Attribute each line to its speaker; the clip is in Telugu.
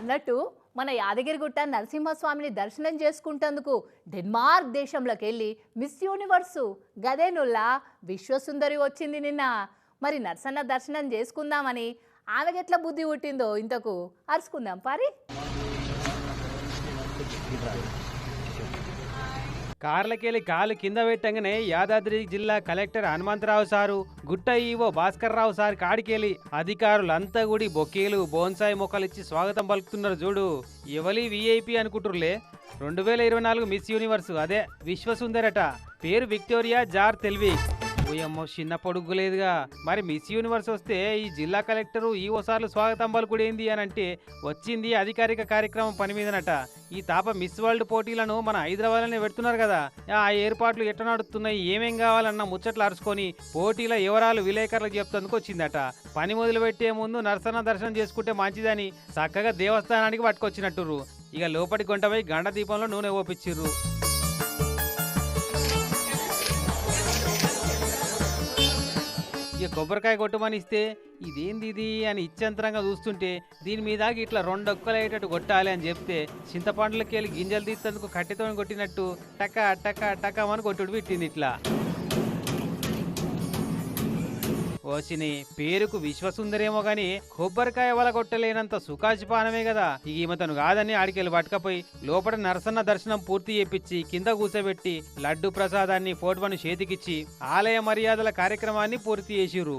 Speaker 1: అన్నట్టు మన యాదగిరిగుట్ట నరసింహస్వామిని దర్శనం చేసుకుంటందుకు డెన్మార్క్ దేశంలోకి వెళ్ళి మిస్ యూనివర్సు గదేనుల్లా విశ్వసుందరి వచ్చింది నిన్న. మరి నర్సన్న దర్శనం చేసుకుందామని ఆమెకెట్లా బుద్ధి పుట్టిందో ఇంతకు అరుచుకుందాం పారి.
Speaker 2: కార్లకెళ్ళి కాలు కింద పెట్టంగానే యాదాద్రి జిల్లా కలెక్టర్ హనుమంతరావు సారు, గుట్ట ఈవో భాస్కర్ రావు సార్ కాడికెళ్ళి అధికారులంతా కూడా బొకేలు బోన్సాయి మొక్కలు ఇచ్చి స్వాగతం పలుకుతున్నారు చూడు. ఎవలి విఐపి అనుకుంటుర్లే. 2024 మిస్ యూనివర్స్ అదే విశ్వసుందరట. పేరు విక్టోరియా జార్ తెల్వి. ఓయమ్మో చిన్న పొడుగు లేదుగా. మరి మిస్ యూనివర్స్ వస్తే ఈ జిల్లా కలెక్టరు ఈవోసార్లు స్వాగతం పలుకుడేంది అని అంటే వచ్చింది అధికారిక కార్యక్రమం పని మీదనట. ఈ తాప మిస్ వరల్డ్ పోటీలను మన హైదరాబాద్లోనే పెడుతున్నారు కదా. ఆ ఏర్పాట్లు ఎట్లా నడుస్తున్నాయి, ఏమేం కావాలన్న ముచ్చట్లు అరుచుకొని పోటీల వివరాలు విలేకరులకు చెప్తందుకు వచ్చిందట. పని మొదలు పెట్టే ముందు నరసన్న దర్శనం చేసుకుంటే మంచిదని చక్కగా దేవస్థానానికి పట్టుకొచ్చినట్టుర్రు. ఇక లోపటి గొంటపై గండ దీపంలో నూనె ఓపించిర్రు. ఇక కొబ్బరికాయ కొట్టమని ఇస్తే ఇదేంది ఇది అని ఇచ్చంతరంగా చూస్తుంటే దీని మీద ఇట్లా 2 ఒక్కలయ్యేటట్టు కొట్టాలి అని చెప్తే చింతపండులకి వెళ్ళి గింజలు తీసేందుకు కట్టెతో కొట్టినట్టు టక టక టకమని కొట్టుడు పెట్టింది ఇట్లా. ఓసిని పేరుకు విశ్వసుందరేమో గాని కొబ్బరికాయ వల కొట్టలేనంత సుఖాచిపానమే కదా. ఈ ఈమెతను కాదని ఆడికెళ్ళి పట్టుకపోయి లోపల నరసన్న దర్శనం పూర్తి చేపించి కింద కూసబెట్టి లడ్డు ప్రసాదాన్ని ఫోటోను చేతికిచ్చి ఆలయ మర్యాదల కార్యక్రమాన్ని పూర్తి చేసిర్రు.